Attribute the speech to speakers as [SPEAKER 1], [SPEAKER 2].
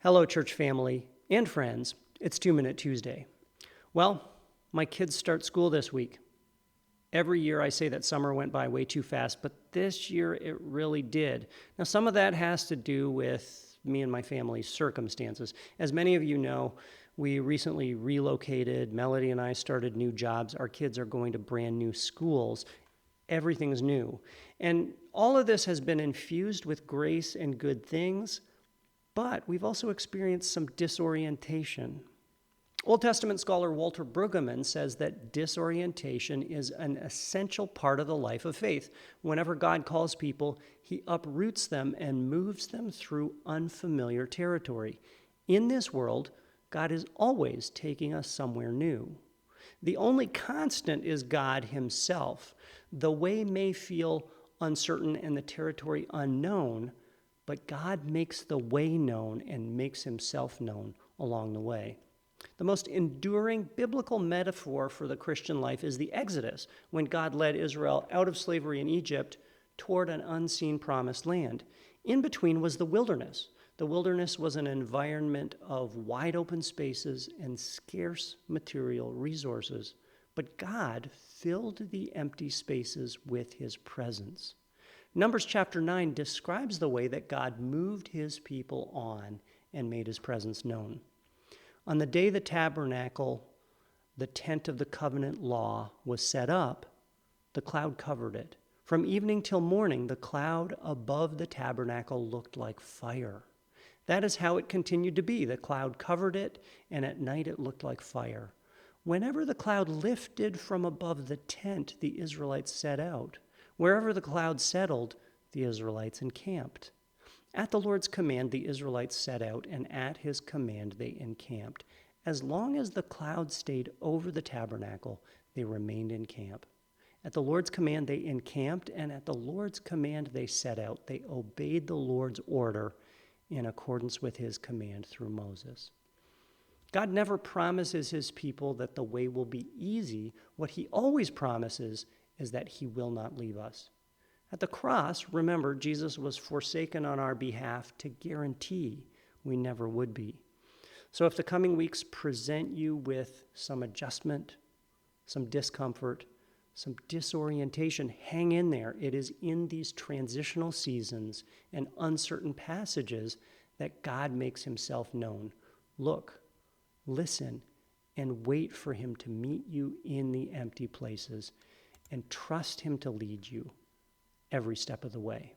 [SPEAKER 1] Hello, church family and friends. It's 2 Minute Tuesday. Well, my kids start school this week. Every year I say that summer went by way too fast, but this year it really did. Now, some of that has to do with me and my family's circumstances. As many of you know, we recently relocated. Melody and I started new jobs. Our kids are going to brand new schools. Everything's new. And all of this has been infused with grace and good things, but we've also experienced some disorientation. Old Testament scholar Walter Brueggemann says that disorientation is an essential part of the life of faith. Whenever God calls people, he uproots them and moves them through unfamiliar territory. In this world, God is always taking us somewhere new. The only constant is God himself. The way may feel uncertain and the territory unknown, but God makes the way known and makes himself known along the way. The most enduring biblical metaphor for the Christian life is the Exodus, when God led Israel out of slavery in Egypt toward an unseen promised land. In between was the wilderness. The wilderness was an environment of wide open spaces and scarce material resources, but God filled the empty spaces with his presence. Numbers chapter 9 describes the way that God moved his people on and made his presence known. On the day the tabernacle, the tent of the covenant law, was set up, the cloud covered it. From evening till morning, the cloud above the tabernacle looked like fire. That is how it continued to be. The cloud covered it, and at night it looked like fire. Whenever the cloud lifted from above the tent, the Israelites set out. Wherever the cloud settled, the Israelites encamped. At the Lord's command, the Israelites set out, and at his command they encamped. As long as the cloud stayed over the tabernacle, they remained in camp. At the Lord's command, they encamped, and at the Lord's command, they set out. They obeyed the Lord's order in accordance with his command through Moses. God never promises his people that the way will be easy. What he always promises is that he will not leave us. At the cross, remember, Jesus was forsaken on our behalf to guarantee we never would be. So if the coming weeks present you with some adjustment, some discomfort, some disorientation, hang in there. It is in these transitional seasons and uncertain passages that God makes himself known. Look, listen, and wait for him to meet you in the empty places, and trust him to lead you every step of the way.